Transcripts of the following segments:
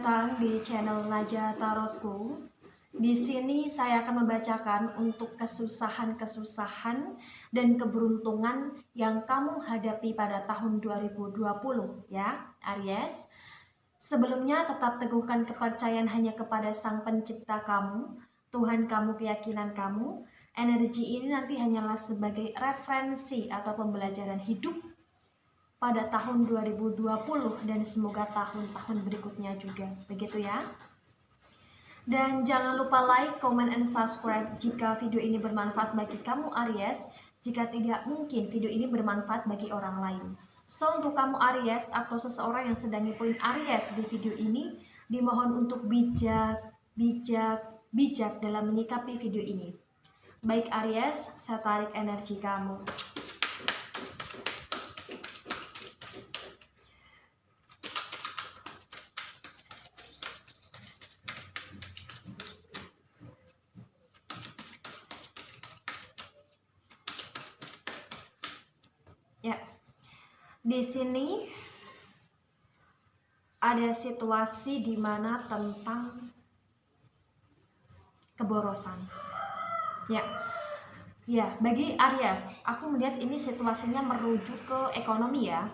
datang di channel Naja Tarotku. Di sini saya akan membacakan untuk kesusahan-kesusahan dan keberuntungan yang kamu hadapi pada tahun 2020 ya, Aries. Sebelumnya tetap teguhkan kepercayaan hanya kepada Sang Pencipta kamu, Tuhan kamu, keyakinan kamu. Energi ini nanti hanyalah sebagai referensi atau pembelajaran hidup pada tahun 2020 dan semoga tahun-tahun berikutnya juga. Begitu ya. Dan jangan lupa like, comment, and subscribe jika video ini bermanfaat bagi kamu Aries. Jika tidak, mungkin video ini bermanfaat bagi orang lain. So, untuk kamu Aries atau seseorang yang sedang ngikutin Aries di video ini, dimohon untuk bijak dalam menyikapi video ini. Baik Aries, saya tarik energi kamu. Ya, di sini ada situasi di mana tentang keborosan. Ya, bagi Aries, aku melihat ini situasinya merujuk ke ekonomi ya.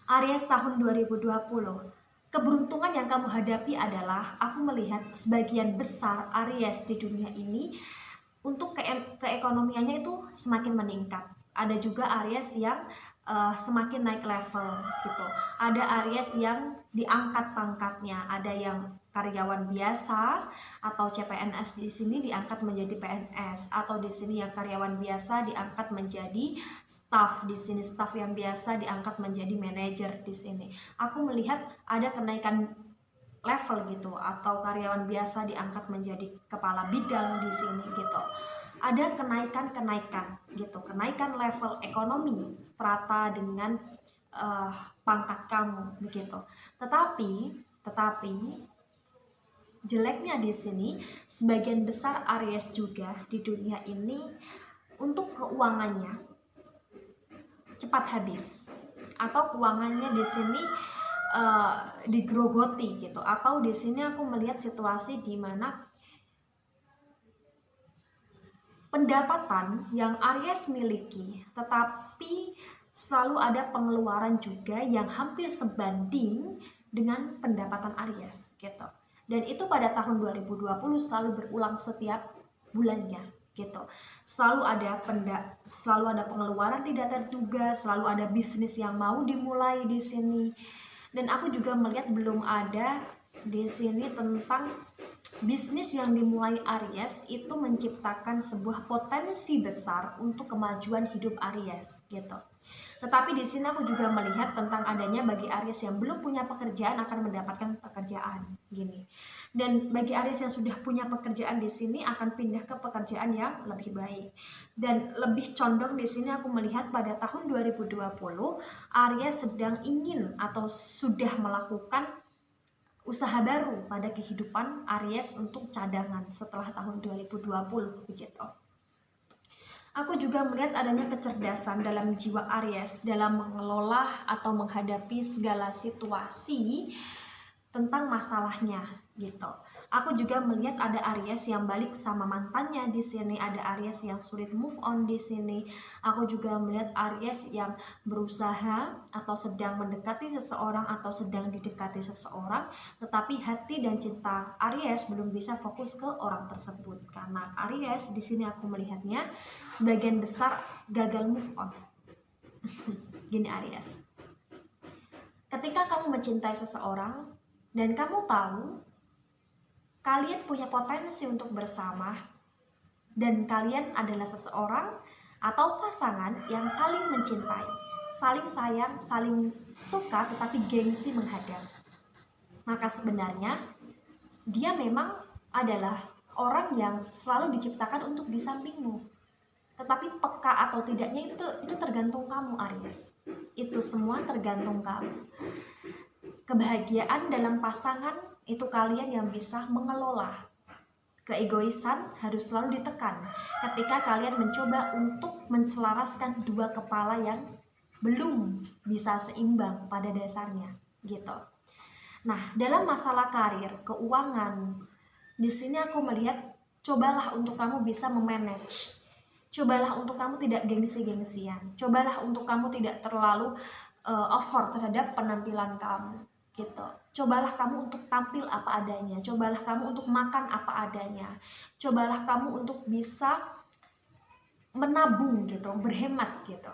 Aries tahun 2020. Keberuntungan yang kamu hadapi adalah, aku melihat sebagian besar Aries di dunia ini untuk keekonomiannya itu semakin meningkat. Ada juga Aries yang semakin naik level gitu. Ada Aries yang diangkat pangkatnya, ada yang karyawan biasa atau CPNS di sini diangkat menjadi PNS, atau di sini yang karyawan biasa diangkat menjadi staff, di sini staff yang biasa diangkat menjadi manajer di sini. Aku melihat ada kenaikan level gitu, atau karyawan biasa diangkat menjadi kepala bidang di sini gitu. Ada kenaikan gitu, kenaikan level ekonomi strata dengan pangkat kamu begitu. Tetapi jeleknya di sini sebagian besar Aries juga di dunia ini untuk keuangannya cepat habis, atau keuangannya di sini digrogoti gitu, atau di sini aku melihat situasi di mana pendapatan yang Aries miliki, tetapi selalu ada pengeluaran juga yang hampir sebanding dengan pendapatan Aries gitu. Dan itu pada tahun 2020 selalu berulang setiap bulannya gitu. Selalu ada pengeluaran tidak terduga, selalu ada bisnis yang mau dimulai di sini. Dan aku juga melihat belum ada di sini tentang bisnis yang dimulai Aries itu menciptakan sebuah potensi besar untuk kemajuan hidup Aries gitu. Tetapi di sini aku juga melihat tentang adanya bagi Aries yang belum punya pekerjaan akan mendapatkan pekerjaan gini. Dan bagi Aries yang sudah punya pekerjaan di sini akan pindah ke pekerjaan yang lebih baik. Dan lebih condong di sini aku melihat pada tahun 2020 Aries sedang ingin atau sudah melakukan usaha baru pada kehidupan Aries untuk cadangan setelah tahun 2020 begitu. Aku juga melihat adanya kecerdasan dalam jiwa Aries dalam mengelola atau menghadapi segala situasi tentang masalahnya gitu. Aku juga melihat ada Aries yang balik sama mantannya di sini, ada Aries yang sulit move on di sini. Aku juga melihat Aries yang berusaha atau sedang mendekati seseorang atau sedang didekati seseorang, tetapi hati dan cinta Aries belum bisa fokus ke orang tersebut karena Aries di sini aku melihatnya sebagian besar gagal move on. Gini Aries, ketika kamu mencintai seseorang dan kamu tahu kalian punya potensi untuk bersama, dan kalian adalah seseorang atau pasangan yang saling mencintai, saling sayang, saling suka, tetapi gengsi menghadang, maka sebenarnya dia memang adalah orang yang selalu diciptakan untuk di sampingmu. Tetapi peka atau tidaknya itu tergantung kamu Aries. Itu semua tergantung kamu. Kebahagiaan dalam pasangan itu kalian yang bisa mengelola. Keegoisan harus selalu ditekan ketika kalian mencoba untuk menselaraskan dua kepala yang belum bisa seimbang pada dasarnya gitu. Nah, dalam masalah karir, keuangan, di sini aku melihat cobalah untuk kamu bisa memanage. Cobalah untuk kamu tidak gengsi-gengsian. Cobalah untuk kamu tidak terlalu over terhadap penampilan kamu gitu. Cobalah kamu untuk tampil apa adanya. Cobalah kamu untuk makan apa adanya. Cobalah kamu untuk bisa menabung gitu, berhemat gitu.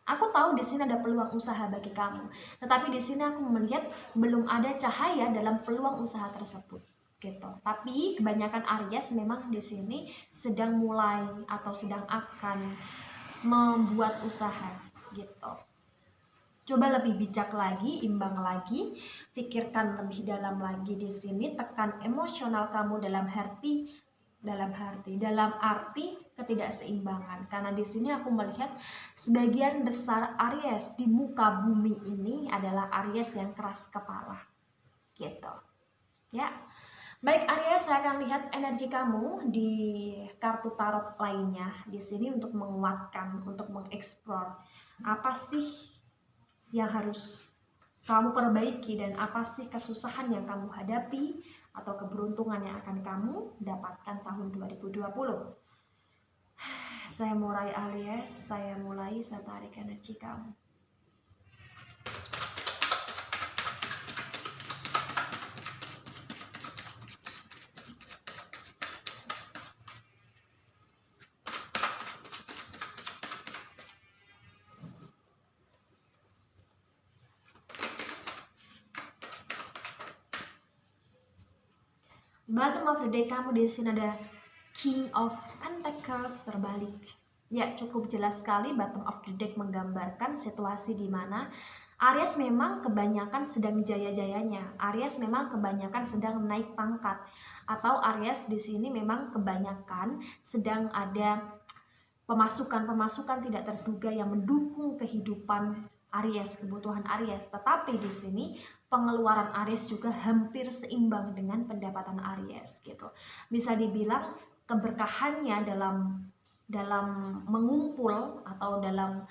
Aku tahu di sini ada peluang usaha bagi kamu, tetapi di sini aku melihat belum ada cahaya dalam peluang usaha tersebut, gitu. Tapi kebanyakan Aries memang di sini sedang mulai atau sedang akan membuat usaha, gitu. Coba lebih bijak lagi, imbang lagi, pikirkan lebih dalam lagi di sini, tekan emosional kamu dalam arti ketidakseimbangan, karena di sini aku melihat sebagian besar Aries di muka bumi ini adalah Aries yang keras kepala gitu ya. Baik Aries, saya akan lihat energi kamu di kartu tarot lainnya di sini untuk menguatkan, untuk mengeksplor apa sih yang harus kamu perbaiki dan apa sih kesusahan yang kamu hadapi atau keberuntungan yang akan kamu dapatkan tahun 2020. Saya mulai Aries, saya tarik energi kamu. Bottom of the deck kamu di sini ada King of Pentacles terbalik. Ya, cukup jelas sekali bottom of the deck menggambarkan situasi di mana Aries memang kebanyakan sedang jaya-jayanya. Aries memang kebanyakan sedang naik pangkat, atau Aries di sini memang kebanyakan sedang ada pemasukan-pemasukan tidak terduga yang mendukung kehidupan Aries, kebutuhan Aries. Tetapi di sini pengeluaran Aries juga hampir seimbang dengan pendapatan Aries gitu. Bisa dibilang keberkahannya dalam mengumpul atau dalam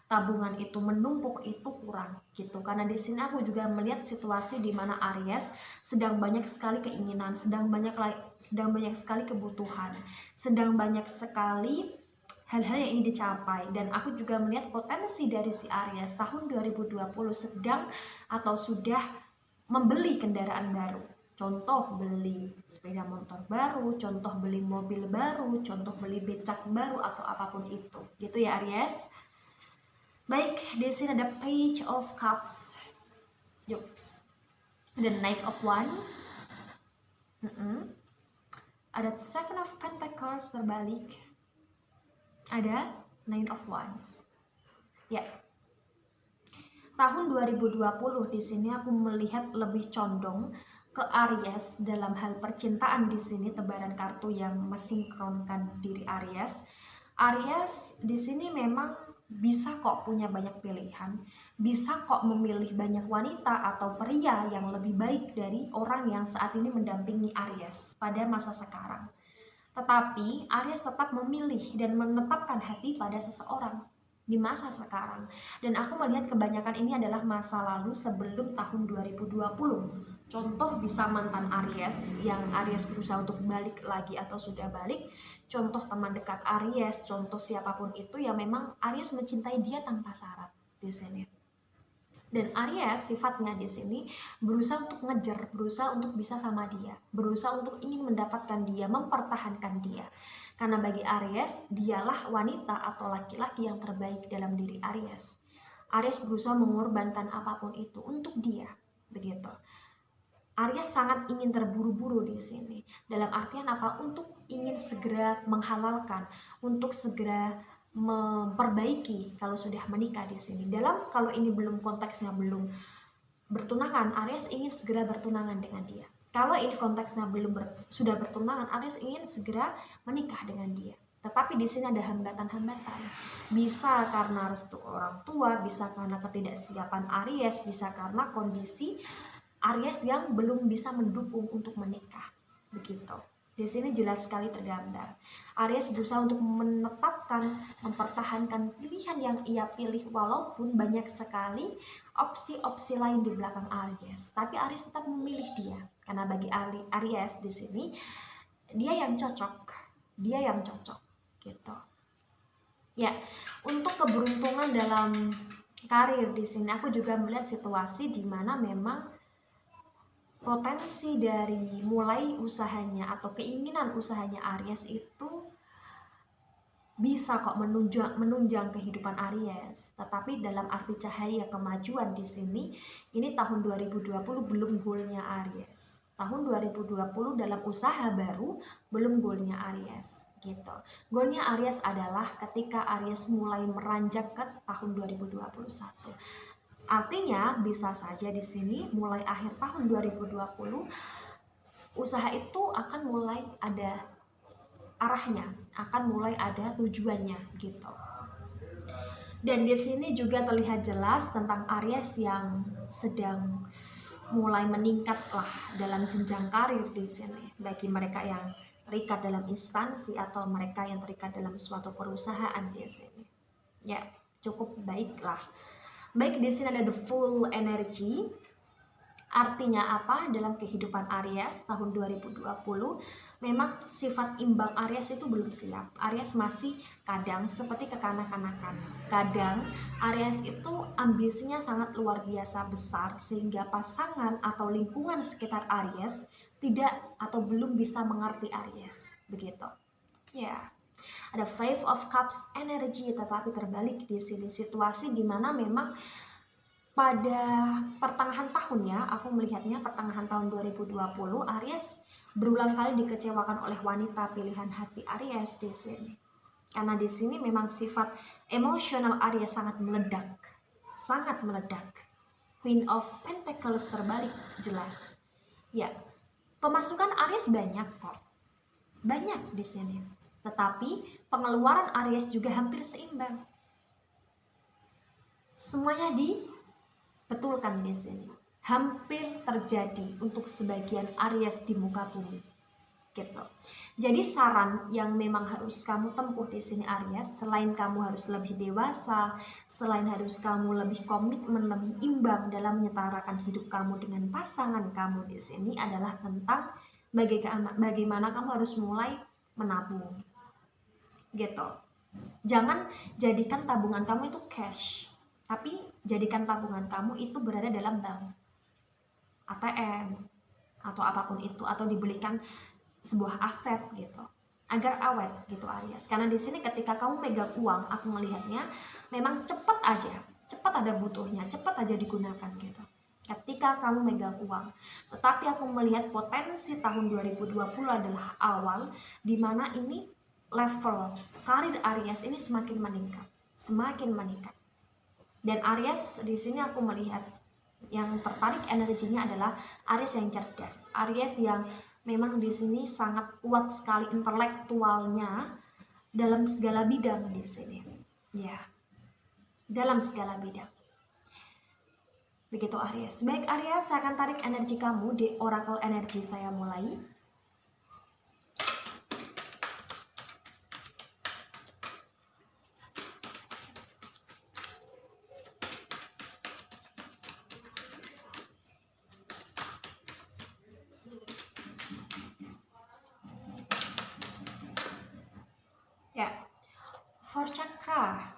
tabungan itu menumpuk itu kurang gitu. Karena di sini aku juga melihat situasi di mana Aries sedang banyak sekali keinginan, sedang banyak sekali kebutuhan, sedang banyak sekali hal-hal yang ingin dicapai. Dan aku juga melihat potensi dari si Aries tahun 2020 sedang atau sudah membeli kendaraan baru. Contoh beli sepeda motor baru, contoh beli mobil baru, contoh beli becak baru atau apapun itu. Gitu ya Aries. Baik, di sini ada Page of Cups. Yups. The Knight of Wands. Ada Seven of Pentacles terbalik. Ada Nine of Wands. Ya. Tahun 2020 di sini aku melihat lebih condong ke Aries dalam hal percintaan di sini, tebaran kartu yang mensinkronkan diri Aries. Aries di sini memang bisa kok punya banyak pilihan, bisa kok memilih banyak wanita atau pria yang lebih baik dari orang yang saat ini mendampingi Aries pada masa sekarang. Tetapi Aries tetap memilih dan menetapkan hati pada seseorang di masa sekarang. Dan aku melihat kebanyakan ini adalah masa lalu sebelum tahun 2020. Contoh bisa mantan Aries yang Aries berusaha untuk balik lagi atau sudah balik. Contoh teman dekat Aries, contoh siapapun itu yang memang Aries mencintai dia tanpa syarat di sini. Dan Aries sifatnya di sini berusaha untuk ngejar, berusaha untuk bisa sama dia, berusaha untuk ingin mendapatkan dia, mempertahankan dia. Karena bagi Aries, dialah wanita atau laki-laki yang terbaik dalam diri Aries. Aries berusaha mengorbankan apapun itu untuk dia, begitu. Aries sangat ingin terburu-buru di sini. Dalam artian apa? Untuk ingin segera menghalalkan, untuk segera memperbaiki kalau sudah menikah di sini. Kalau ini belum konteksnya belum bertunangan, Aries ingin segera bertunangan dengan dia. Kalau ini konteksnya sudah bertunangan, Aries ingin segera menikah dengan dia. Tetapi di sini ada hambatan-hambatan. Bisa karena restu orang tua, bisa karena ketidaksiapan Aries, bisa karena kondisi Aries yang belum bisa mendukung untuk menikah. Begitu. Di sini jelas sekali tergambar. Aries berusaha untuk menetapkan, mempertahankan pilihan yang ia pilih walaupun banyak sekali opsi-opsi lain di belakang Aries. Tapi Aries tetap memilih dia. Karena bagi Aries di sini dia yang cocok. Dia yang cocok gitu. Ya, untuk keberuntungan dalam karir di sini aku juga melihat situasi di mana memang potensi dari mulai usahanya atau keinginan usahanya Aries itu bisa kok menunjang kehidupan Aries. Tetapi dalam arti cahaya kemajuan di sini, ini tahun 2020 belum goalnya Aries. Tahun 2020 dalam usaha baru belum goalnya Aries gitu. Goalnya Aries adalah ketika Aries mulai meranjak ke tahun 2021. Artinya bisa saja di sini mulai akhir tahun 2020 usaha itu akan mulai ada arahnya, akan mulai ada tujuannya gitu. Dan di sini juga terlihat jelas tentang Aries yang sedang mulai meningkat lah dalam jenjang karir di sini. Bagi mereka yang terikat dalam instansi atau mereka yang terikat dalam suatu perusahaan di sini. Ya, cukup baiklah. Baik, di sini ada the full energy. Artinya apa? Dalam kehidupan Aries tahun 2020 memang sifat imbang Aries itu belum siap. Aries masih kadang seperti kekanak-kanakan. Kadang Aries itu ambisinya sangat luar biasa besar sehingga pasangan atau lingkungan sekitar Aries tidak atau belum bisa mengerti Aries. Begitu. Ya. Ada Five of Cups energy, tetapi terbalik di sini situasi di mana memang pada pertengahan tahun ya, aku melihatnya pertengahan tahun 2020 Aries berulang kali dikecewakan oleh wanita pilihan hati Aries di sini. Karena di sini memang sifat emosional Aries sangat meledak. Sangat meledak. Queen of Pentacles terbalik jelas. Ya, pemasukan Aries banyak kok. Banyak di sini. Tetapi pengeluaran Aries juga hampir seimbang. Semuanya dibetulkan di sini. Hampir terjadi untuk sebagian Aries di muka bumi. Gitu. Jadi saran yang memang harus kamu tempuh di sini Aries, selain kamu harus lebih dewasa, selain harus kamu lebih komitmen, lebih imbang dalam menyetarakan hidup kamu dengan pasangan kamu di sini adalah tentang bagaimana kamu harus mulai menabung. Gitu. Jangan jadikan tabungan kamu itu cash, tapi jadikan tabungan kamu itu berada dalam bank, ATM, atau apapun itu, atau dibelikan sebuah aset gitu, agar awet gitu Aries. Karena di sini ketika kamu megang uang, aku melihatnya memang cepat ada butuhnya, cepat aja digunakan gitu. Ketika kamu megang uang, tetapi aku melihat potensi tahun 2020 adalah awal dimana ini level karir Aries ini semakin meningkat. Dan Aries di sini aku melihat yang tertarik energinya adalah Aries yang cerdas, Aries yang memang di sini sangat kuat sekali intelektualnya dalam segala bidang di sini. Ya, dalam segala bidang. Begitu Aries. Baik Aries, saya akan tarik energi kamu di oracle energi saya mulai. Ya, for chakra,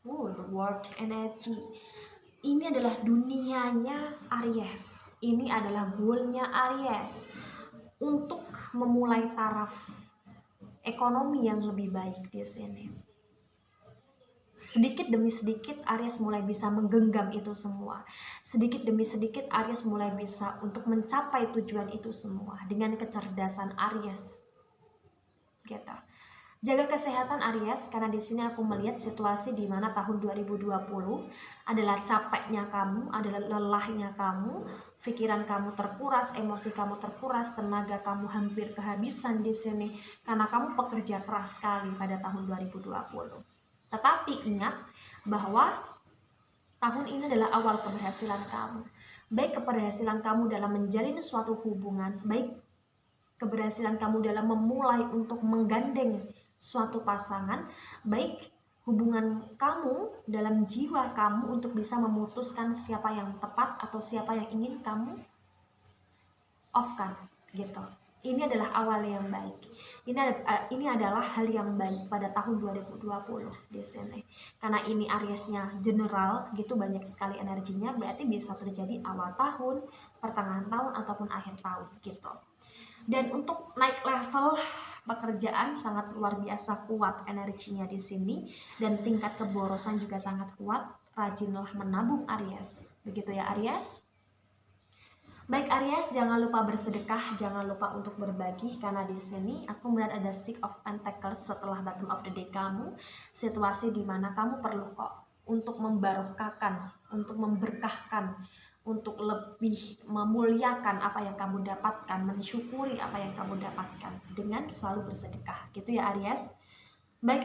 the world energy. Ini adalah dunianya Aries. Ini adalah goalnya Aries untuk memulai taraf ekonomi yang lebih baik di sini. Sedikit demi sedikit Aries mulai bisa menggenggam itu semua. Sedikit demi sedikit Aries mulai bisa untuk mencapai tujuan itu semua dengan kecerdasan Aries. Gitu. Jaga kesehatan Aries, karena di sini aku melihat situasi di mana tahun 2020 adalah capeknya kamu, adalah lelahnya kamu, pikiran kamu terkuras, emosi kamu terkuras, tenaga kamu hampir kehabisan di sini karena kamu pekerja keras sekali pada tahun 2020. Tetapi ingat bahwa tahun ini adalah awal keberhasilan kamu. Baik keberhasilan kamu dalam menjalin suatu hubungan, baik keberhasilan kamu dalam memulai untuk menggandeng suatu pasangan, baik hubungan kamu dalam jiwa kamu untuk bisa memutuskan siapa yang tepat atau siapa yang ingin kamu off-kan gitu. Ini adalah awal yang baik. Ini adalah hal yang baik pada tahun 2020 di sini. Karena ini Ariesnya general gitu, banyak sekali energinya, berarti bisa terjadi awal tahun, pertengahan tahun ataupun akhir tahun gitu. Dan untuk naik level pekerjaan sangat luar biasa kuat energinya di sini, dan tingkat keborosan juga sangat kuat. Rajinlah menabung Aries. Begitu ya Aries. Baik Aries, jangan lupa bersedekah, jangan lupa untuk berbagi, karena di sini aku melihat ada Six of Pentacles setelah Bottom of the Deck kamu, situasi di mana kamu perlu kok untuk membarokahkan, untuk memberkahkan, untuk lebih memuliakan apa yang kamu dapatkan, mensyukuri apa yang kamu dapatkan dengan selalu bersedekah, gitu ya Aries. Baik